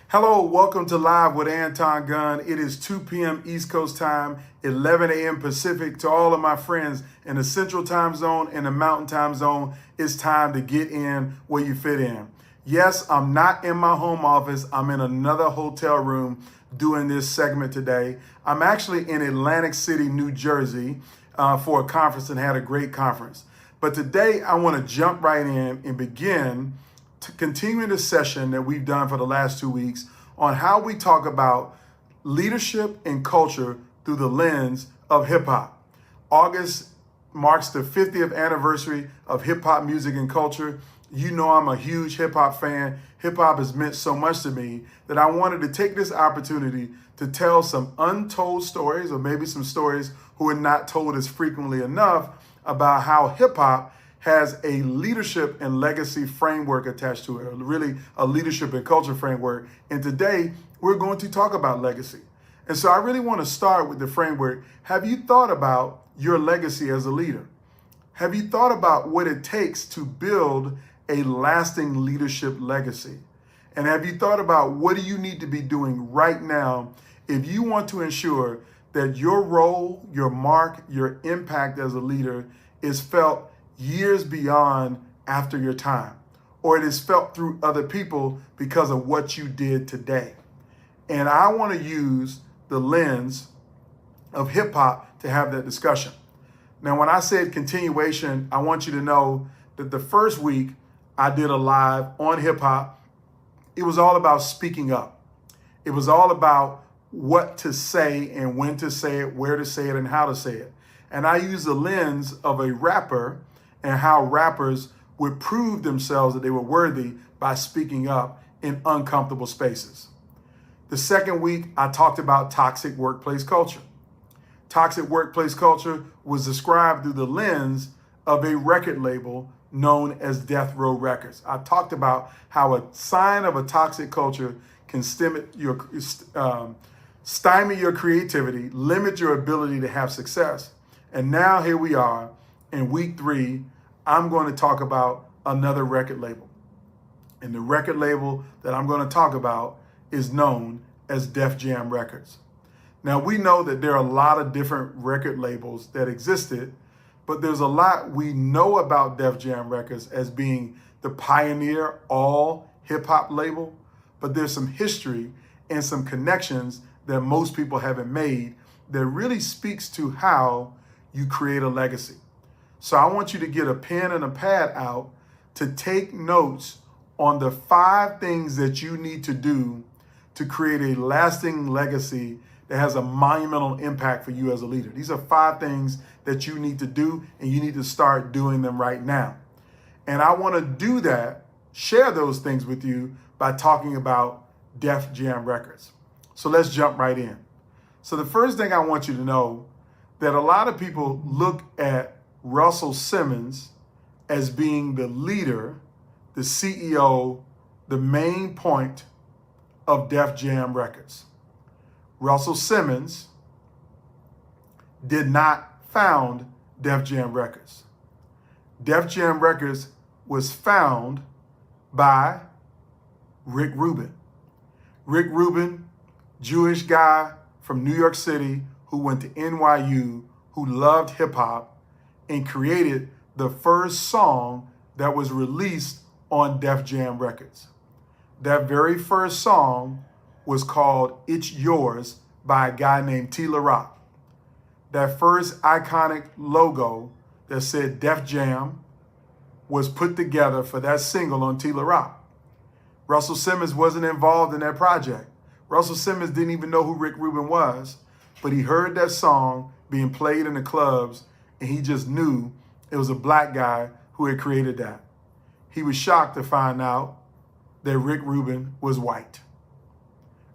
Hello, welcome to Live with Anton Gunn. It is 2 p.m. East Coast time, 11 a.m. Pacific. To all of my friends in the Central Time Zone and the Mountain Time Zone, it's time to get in where you fit in. Yes, I'm not in my home office. I'm in another hotel room doing this segment today. I'm actually in Atlantic City, New Jersey for a conference and had a great conference. But today I want to jump right in and begin to continue the session that we've done for the last 2 weeks on how we talk about leadership and culture through the lens of hip hop. August marks the 50th anniversary of hip hop music and culture. You know I'm a huge hip hop fan. Hip hop has meant so much to me that I wanted to take this opportunity to tell some untold stories, or maybe some stories who are not told as frequently enough, about how hip hop has a leadership and legacy framework attached to it, or really a leadership and culture framework. And today we're going to talk about legacy. And so I really want to start with the framework. Have you thought about your legacy as a leader? Have you thought about what it takes to build a lasting leadership legacy? And have you thought about what do you need to be doing right now if you want to ensure that your role, your mark, your impact as a leader is felt years beyond after your time, or it is felt through other people because of what you did today? And I want to use the lens of hip hop to have that discussion. Now, when I said continuation, I want you to know that the first week I did a live on hip hop. It was all about speaking up. It was all about what to say and when to say it, where to say it, and how to say it. And I used the lens of a rapper and how rappers would prove themselves that they were worthy by speaking up in uncomfortable spaces. The second week, I talked about toxic workplace culture. Toxic workplace culture was described through the lens of a record label known as Death Row Records. I talked about how a sign of a toxic culture can stymie your creativity, limit your ability to have success. And now here we are in week 3. I'm going to talk about another record label. And the record label that I'm going to talk about is known as Def Jam Records. Now, we know that there are a lot of different record labels that existed, but there's a lot we know about Def Jam Records as being the pioneer all hip hop label, but there's some history and some connections that most people haven't made that really speaks to how you create a legacy. So I want you to get a pen and a pad out to take notes on the 5 things that you need to do to create a lasting legacy that has a monumental impact for you as a leader. These are 5 things that you need to do, and you need to start doing them right now. And I want to do that, share those things with you by talking about Def Jam Records. So let's jump right in. So the first thing I want you to know, that a lot of people look at Russell Simmons as being the leader, the CEO, the main point of Def Jam Records. Russell Simmons did not found Def Jam Records. Def Jam Records was found by Rick Rubin. Rick Rubin, Jewish guy from New York City who went to NYU, who loved hip hop, and created the first song that was released on Def Jam Records. That very first song was called It's Yours by a guy named T. La Rock. That first iconic logo that said Def Jam was put together for that single on T. La Rock. Russell Simmons wasn't involved in that project. Russell Simmons didn't even know who Rick Rubin was, but he heard that song being played in the clubs, and he just knew it was a black guy who had created that. He was shocked to find out that Rick Rubin was white.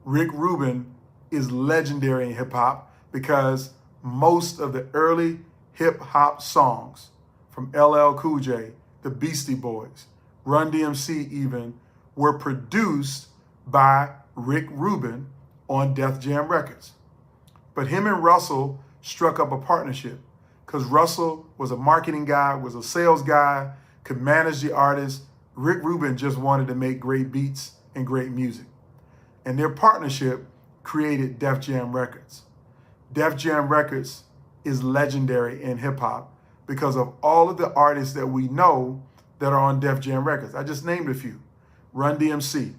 Rick Rubin is legendary in hip hop because most of the early hip hop songs from LL Cool J, the Beastie Boys, Run DMC even, were produced by Rick Rubin on Def Jam Records. But him and Russell struck up a partnership because Russell was a marketing guy, was a sales guy, could manage the artists. Rick Rubin just wanted to make great beats and great music. and their partnership created Def Jam Records. Def Jam Records is legendary in hip hop because of all of the artists that we know that are on Def Jam Records. I just named a few. Run DMC,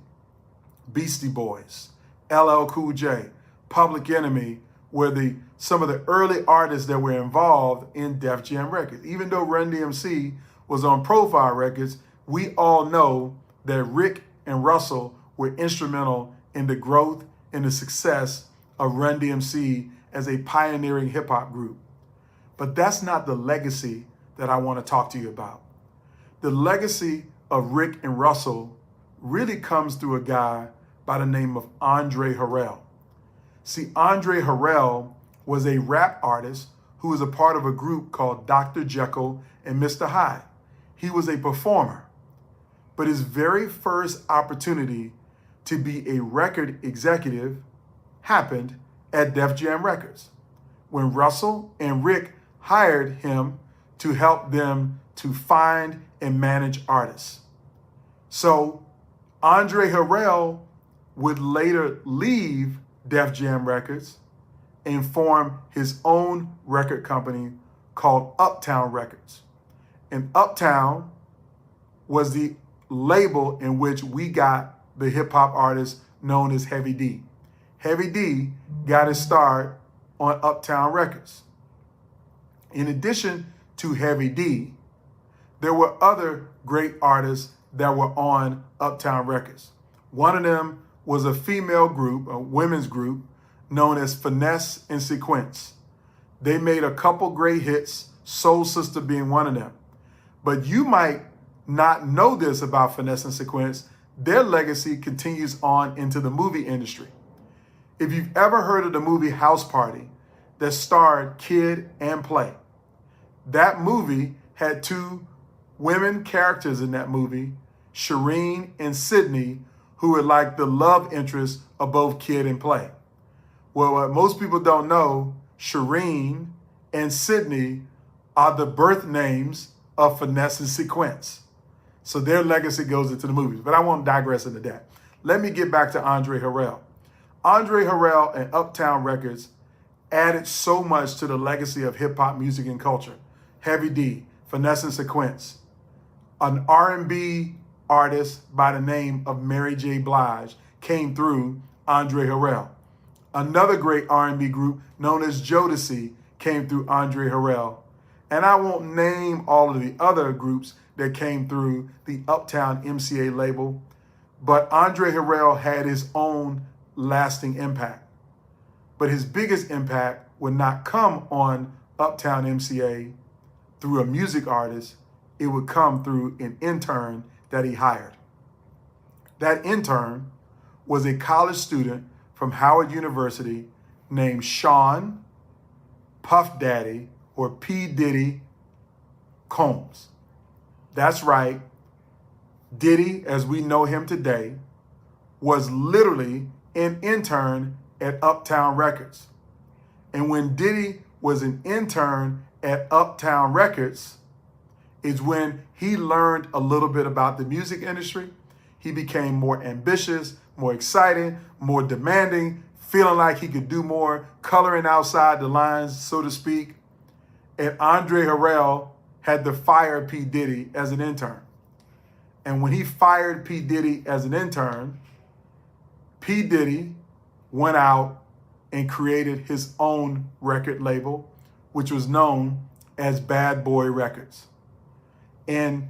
Beastie Boys, LL Cool J, Public Enemy were some of the early artists that were involved in Def Jam Records. Even though Run DMC was on Profile Records, we all know that Rick and Russell were instrumental in the growth and the success of Run DMC as a pioneering hip hop group. But that's not the legacy that I want to talk to you about. The legacy of Rick and Russell really comes through a guy by the name of Andre Harrell. See, Andre Harrell was a rap artist who was a part of a group called Dr. Jekyll and Mr. Hyde. He was a performer, but his very first opportunity to be a record executive happened at Def Jam Records when Russell and Rick hired him to help them to find and manage artists. So Andre Harrell would later leave Def Jam Records and form his own record company called Uptown Records. And Uptown was the label in which we got the hip hop artist known as Heavy D. Heavy D got his start on Uptown Records. In addition to Heavy D, there were other great artists that were on Uptown Records. One of them was a female group, a women's group, known as Finesse and Sequence. They made a couple great hits, Soul Sister being one of them. But you might not know this about Finesse and Sequence. Their legacy continues on into the movie industry. If you've ever heard of the movie House Party that starred Kid and Play, that movie had two women characters in that movie, Shireen and Sydney, who were like the love interest of both Kid and Play. Well, what most people don't know, Shireen and Sydney are the birth names of Finesse and Sequence. So their legacy goes into the movies, but I won't digress into that. Let me get back to Andre Harrell. Andre Harrell and Uptown Records added so much to the legacy of hip hop music and culture. Heavy D, Finesse and Sequence, an R&B artist by the name of Mary J. Blige came through Andre Harrell. Another great R&B group known as Jodeci came through Andre Harrell. And I won't name all of the other groups that came through the Uptown MCA label, but Andre Harrell had his own lasting impact. But his biggest impact would not come on Uptown MCA through a music artist. It would come through an intern that he hired. That intern was a college student from Howard University named Sean Puff Daddy or P. Diddy Combs. That's right. Diddy, as we know him today, was literally an intern at Uptown Records. And when Diddy was an intern at Uptown Records is when he learned a little bit about the music industry. He became more ambitious, more exciting, more demanding, feeling like he could do more, coloring outside the lines, so to speak. And Andre Harrell had to fire P. Diddy as an intern. And when he fired P. Diddy as an intern, P. Diddy went out and created his own record label, which was known as Bad Boy Records. And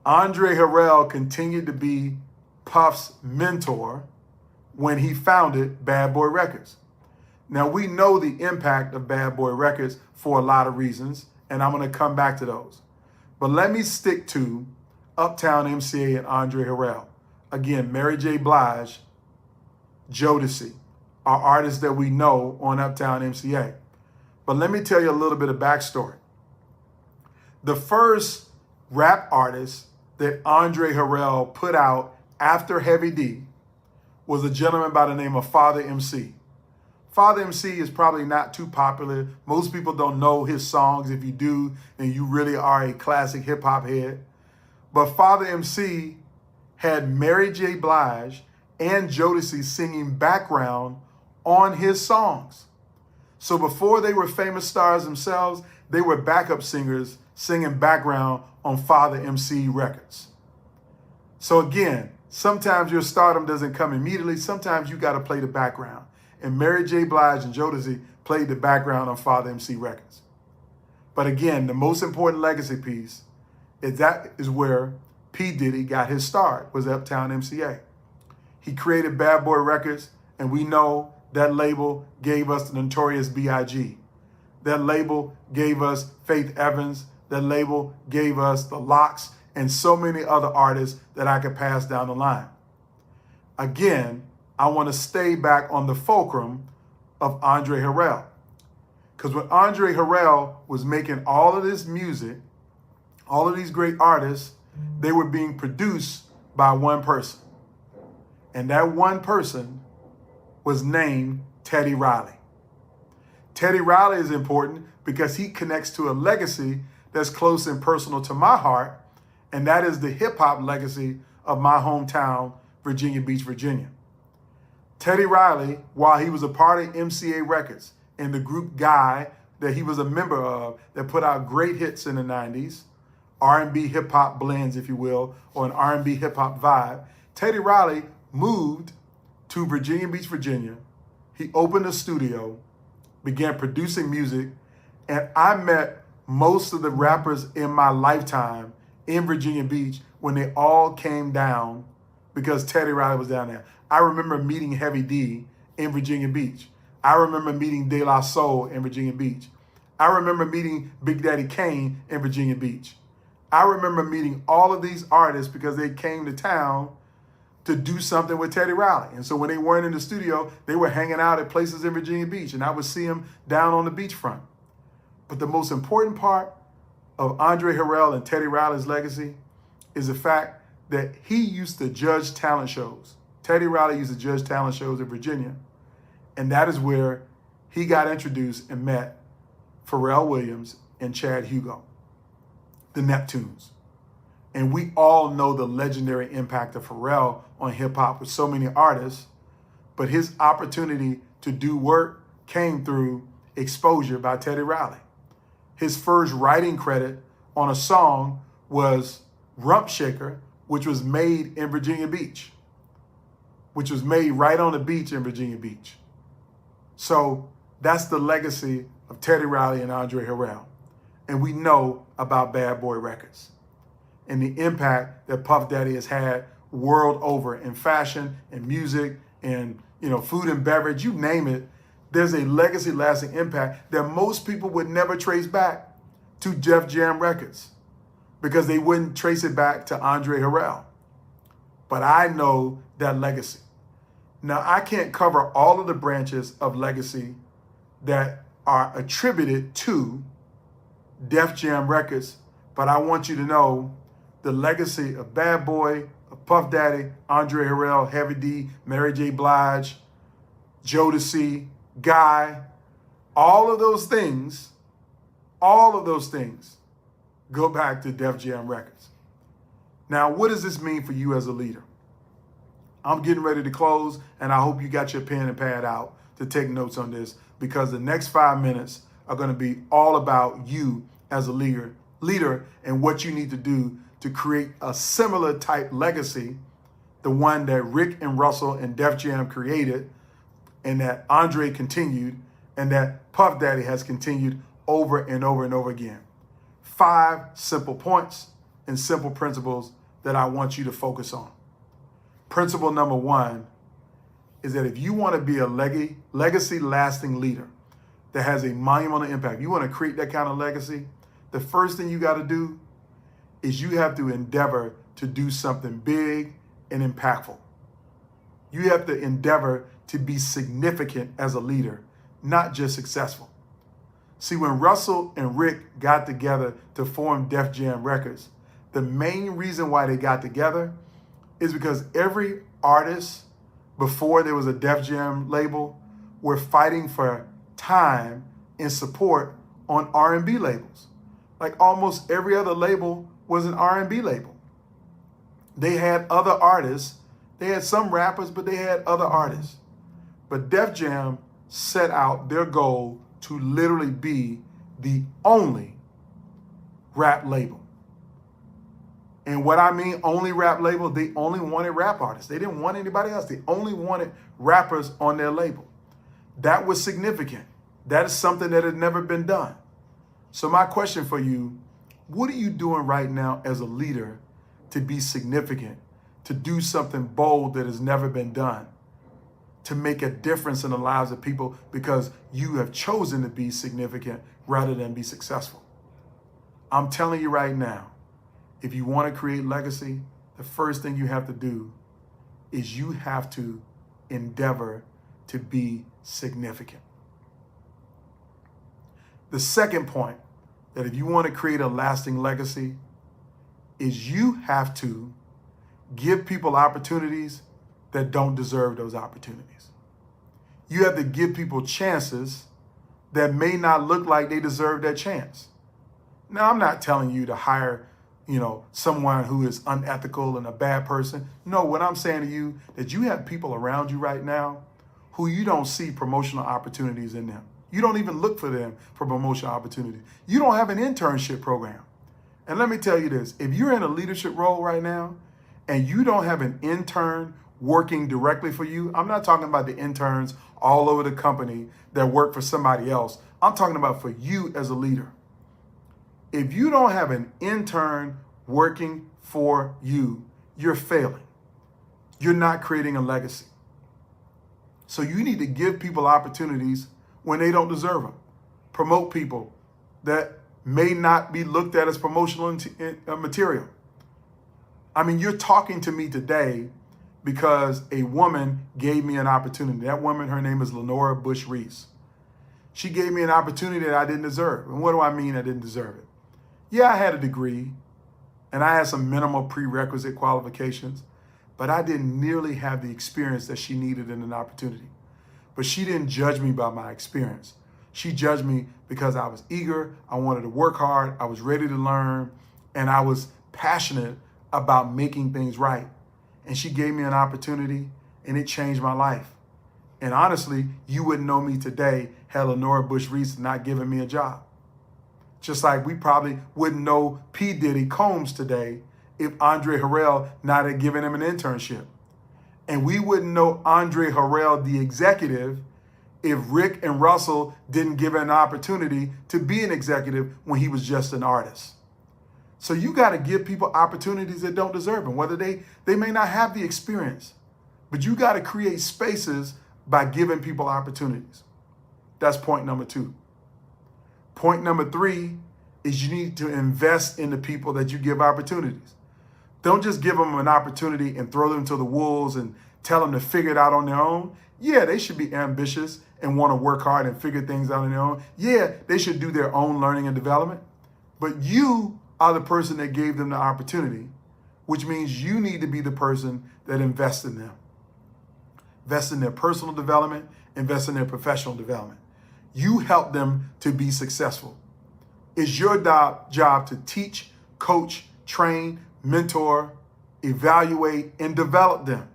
Andre Harrell continued to be Puff's mentor when he founded Bad Boy Records. Now, we know the impact of Bad Boy Records for a lot of reasons, and I'm going to come back to those. But let me stick to Uptown MCA and Andre Harrell. Again, Mary J. Blige, Jodeci are artists that we know on Uptown MCA. But let me tell you a little bit of backstory. The first rap artist that Andre Harrell put out after Heavy D was a gentleman by the name of Father MC. Father MC is probably not too popular. Most people don't know his songs. If you do, then you really are a classic hip hop head. But Father MC had Mary J. Blige and Jodeci singing background on his songs. So before they were famous stars themselves, they were backup singers singing background on Father MC records. So again, sometimes your stardom doesn't come immediately. Sometimes you got to play the background. And Mary J. Blige and Jodeci played the background on Father MC records. But again, the most important legacy piece is where P. Diddy got his start, was Uptown MCA. He created Bad Boy Records, and we know that label gave us the Notorious B.I.G. That label gave us Faith Evans. That label gave us the Lox and so many other artists that I could pass down the line. Again, I want to stay back on the fulcrum of Andre Harrell. Because when Andre Harrell was making all of this music, all of these great artists, they were being produced by one person. And that one person was named Teddy Riley. Teddy Riley is important because he connects to a legacy that's close and personal to my heart, and that is the hip-hop legacy of my hometown, Virginia Beach, Virginia. Teddy Riley, while he was a part of MCA Records and the group Guy that he was a member of that put out great hits in the 90s, R&B hip-hop blends, if you will, or an R&B hip-hop vibe, Teddy Riley moved to Virginia Beach, Virginia. He opened a studio, began producing music, and I met most of the rappers in my lifetime in Virginia Beach when they all came down because Teddy Riley was down there. I remember meeting Heavy D in Virginia Beach. I remember meeting De La Soul in Virginia Beach. I remember meeting Big Daddy Kane in Virginia Beach. I remember meeting all of these artists because they came to town to do something with Teddy Riley. And so when they weren't in the studio, they were hanging out at places in Virginia Beach, and I would see them down on the beachfront. But the most important part of Andre Harrell and Teddy Riley's legacy is the fact that he used to judge talent shows. Teddy Riley used to judge talent shows in Virginia, and that is where he got introduced and met Pharrell Williams and Chad Hugo, the Neptunes. And we all know the legendary impact of Pharrell on hip-hop with so many artists, but his opportunity to do work came through exposure by Teddy Riley. His first writing credit on a song was Rump Shaker, which was made in Virginia Beach, which was made right on the beach in Virginia Beach. So that's the legacy of Teddy Riley and Andre Harrell. And we know about Bad Boy Records and the impact that Puff Daddy has had world over in fashion and music and, food and beverage, you name it. There's a legacy lasting impact that most people would never trace back to Def Jam Records because they wouldn't trace it back to Andre Harrell. But I know that legacy. Now, I can't cover all of the branches of legacy that are attributed to Def Jam Records, but I want you to know the legacy of Bad Boy, of Puff Daddy, Andre Harrell, Heavy D, Mary J. Blige, Jodeci, Guy, all of those things go back to Def Jam Records. Now, what does this mean for you as a leader? I'm getting ready to close, and I hope you got your pen and pad out to take notes on this, because the next 5 minutes are going to be all about you as a leader and what you need to do to create a similar type legacy, the one that Rick and Russell and Def Jam created, and that Andre continued, and that Puff Daddy has continued over and over and over again. 5 simple points and simple principles that I want you to focus on. Principle number 1 is that if you want to be a legacy-lasting leader that has a monumental impact, you want to create that kind of legacy, the first thing you got to do is you have to endeavor to do something big and impactful. You have to endeavor to be significant as a leader, not just successful. See, when Russell and Rick got together to form Def Jam Records, the main reason why they got together is because every artist before there was a Def Jam label were fighting for time and support on R&B labels. Like almost every other label was an R&B label. They had other artists They had some rappers, but they had other artists. But Def Jam set out their goal to literally be the only rap label. And what I mean, only rap label, they only wanted rap artists. They didn't want anybody else. They only wanted rappers on their label. That was significant. That is something that had never been done. So my question for you, what are you doing right now as a leader to be significant, to do something bold that has never been done, to make a difference in the lives of people because you have chosen to be significant rather than be successful? I'm telling you right now, if you want to create legacy, the first thing you have to do is you have to endeavor to be significant. The second point, that if you want to create a lasting legacy, is you have to give people opportunities that don't deserve those opportunities. You have to give people chances that may not look like they deserve that chance. Now, I'm not telling you to hire someone who is unethical and a bad person. No, what I'm saying to you, that you have people around you right now who you don't see promotional opportunities in them. You don't even look for them for promotional opportunities. You don't have an internship program. And let me tell you this, if you're in a leadership role right now and you don't have an intern working directly for you, I'm not talking about the interns all over the company that work for somebody else. I'm talking about for you as a leader. If you don't have an intern working for you, you're failing. You're not creating a legacy. So you need to give people opportunities when they don't deserve them. Promote people that may not be looked at as promotional material. I mean, you're talking to me today because a woman gave me an opportunity. That woman, her name is Lenora Bush Reese. She gave me an opportunity that I didn't deserve. And what do I mean I didn't deserve it? Yeah, I had a degree and I had some minimal prerequisite qualifications, but I didn't nearly have the experience that she needed in an opportunity. But she didn't judge me by my experience. She judged me because I was eager, I wanted to work hard, I was ready to learn, and I was passionate about making things right. And she gave me an opportunity and it changed my life. And honestly, you wouldn't know me today had Lenora Bush Reese not given me a job. Just like we probably wouldn't know P. Diddy Combs today if Andre Harrell not had given him an internship. And we wouldn't know Andre Harrell, the executive, if Rick and Russell didn't give him an opportunity to be an executive when he was just an artist. So you got to give people opportunities that don't deserve them, whether they may not have the experience. But you got to create spaces by giving people opportunities. That's point number 2. Point number 3 is you need to invest in the people that you give opportunities. Don't just give them an opportunity and throw them to the wolves and tell them to figure it out on their own. Yeah, they should be ambitious and want to work hard and figure things out on their own. Yeah, they should do their own learning and development. But you are the person that gave them the opportunity, which means you need to be the person that invests in them. Invest in their personal development, invest in their professional development. You help them to be successful. It's your job to teach, coach, train, mentor, evaluate, and develop them.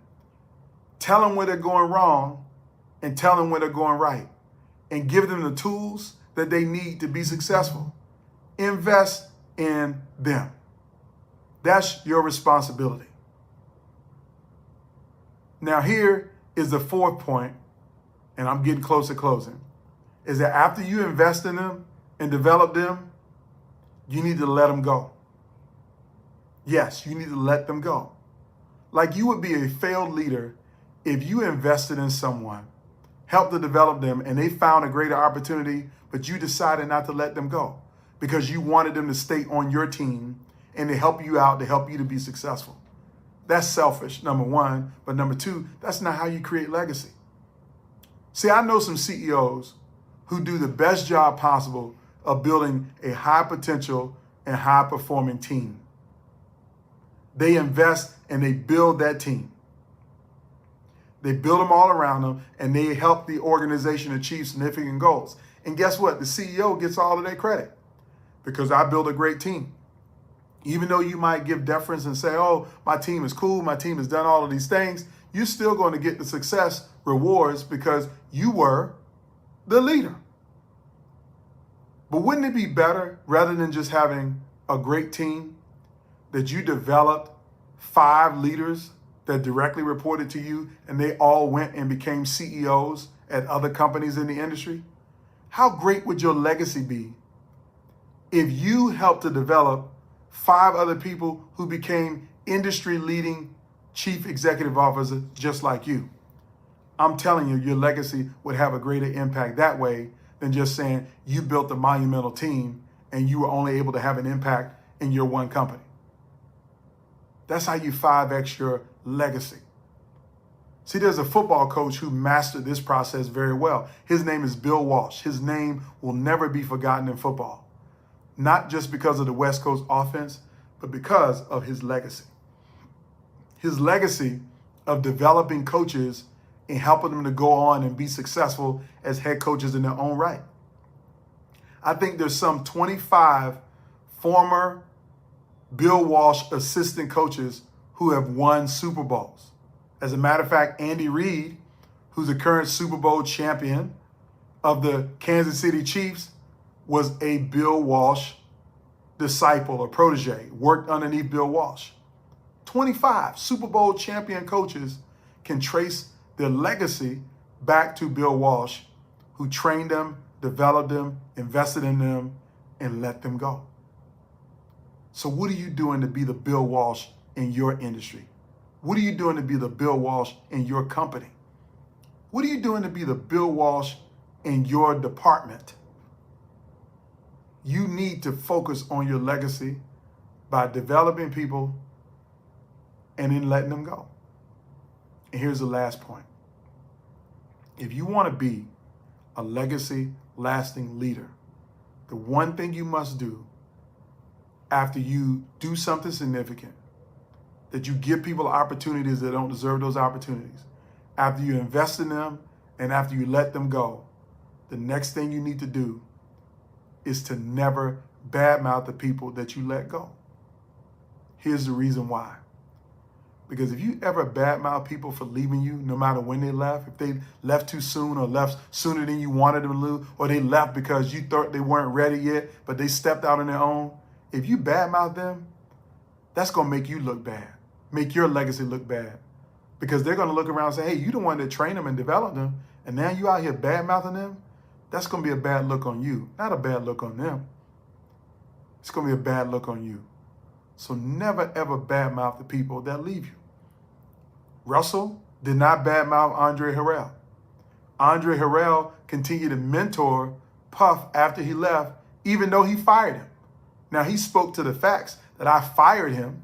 Tell them where they're going wrong and tell them where they're going right. And give them the tools that they need to be successful. Invest in them. That's your responsibility. Now here is the 4th point, and I'm getting close to closing, is that after you invest in them and develop them, you need to let them go. Yes, you need to let them go. Like you would be a failed leader if you invested in someone, helped to develop them, and they found a greater opportunity, but you decided not to let them go because you wanted them to stay on your team and to help you out, to help you to be successful. That's selfish, number 1. But number 2, that's not how you create legacy. See, I know some CEOs who do the best job possible of building a high potential and high performing team. They invest and they build that team. They build them all around them and they help the organization achieve significant goals. And guess what? The CEO gets all of that credit because I built a great team. Even though you might give deference and say, oh, my team is cool, my team has done all of these things, you're still going to get the success rewards because you were the leader. But wouldn't it be better, rather than just having a great team, that you developed 5 leaders that directly reported to you and they all went and became CEOs at other companies in the industry? How great would your legacy be if you helped to develop 5 other people who became industry-leading chief executive officers just like you? I'm telling you, your legacy would have a greater impact that way than just saying you built a monumental team and you were only able to have an impact in your one company. That's how you 5X your legacy. See, there's a football coach who mastered this process very well. His name is Bill Walsh. His name will never be forgotten in football. Not just because of the West Coast offense, but because of his legacy. His legacy of developing coaches and helping them to go on and be successful as head coaches in their own right. I think there's some 25 former Bill Walsh assistant coaches who have won Super Bowls. As a matter of fact, Andy Reid, who's the current Super Bowl champion of the Kansas City Chiefs, was a Bill Walsh disciple or protege, worked underneath Bill Walsh. 25 Super Bowl champion coaches can trace their legacy back to Bill Walsh, who trained them, developed them, invested in them, and let them go. So what are you doing to be the Bill Walsh in your industry? What are you doing to be the Bill Walsh in your company? What are you doing to be the Bill Walsh in your department? You need to focus on your legacy by developing people and then letting them go. And here's the last point. If you want to be a legacy-lasting leader, the one thing you must do after you do something significant, that you give people opportunities that don't deserve those opportunities, after you invest in them and after you let them go, the next thing you need to do is to never badmouth the people that you let go. Here's the reason why. Because if you ever badmouth people for leaving you, no matter when they left, if they left too soon or left sooner than you wanted them to leave, or they left because you thought they weren't ready yet, but they stepped out on their own, if you badmouth them, that's going to make you look bad, make your legacy look bad. Because they're going to look around and say, hey, you're the one that trained them and developed them, and now you out here badmouthing them? That's going to be a bad look on you, not a bad look on them. It's going to be a bad look on you. So never, ever badmouth the people that leave you. Russell did not badmouth Andre Harrell. Andre Harrell continued to mentor Puff after he left, even though he fired him. Now, he spoke to the facts that I fired him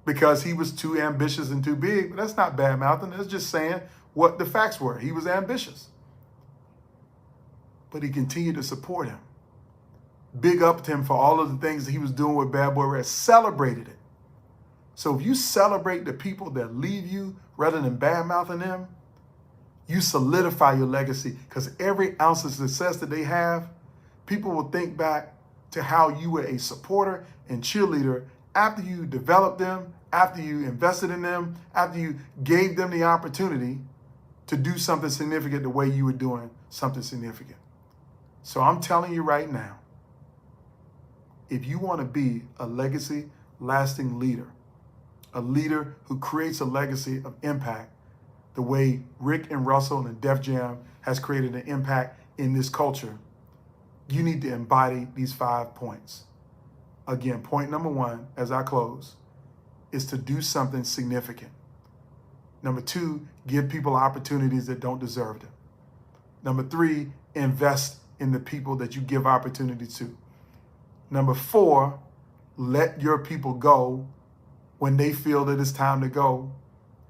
because he was too ambitious and too big, but that's not badmouthing. That's just saying what the facts were. He was ambitious. But he continued to support him. Big up to him for all of the things that he was doing with Bad Boy Red, celebrated it. So if you celebrate the people that leave you rather than bad-mouthing them, you solidify your legacy, because every ounce of success that they have, people will think back to how you were a supporter and cheerleader after you developed them, after you invested in them, after you gave them the opportunity to do something significant the way you were doing something significant. So I'm telling you right now, if you want to be a legacy-lasting leader, a leader who creates a legacy of impact, the way Rick and Russell and Def Jam has created an impact in this culture, you need to embody these 5 points. Again, point number 1, as I close, is to do something significant. Number 2, give people opportunities that don't deserve them. Number 3, invest in the people that you give opportunity to. Number 4, let your people go when they feel that it's time to go.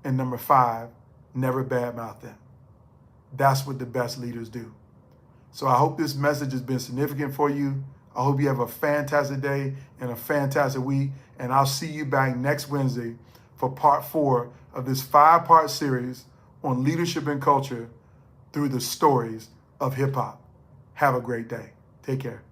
And number 5, never badmouth them. That's what the best leaders do. So I hope this message has been significant for you. I hope you have a fantastic day and a fantastic week. And I'll see you back next Wednesday for part 4 of this 5-part series on leadership and culture through the stories of hip hop. Have a great day. Take care.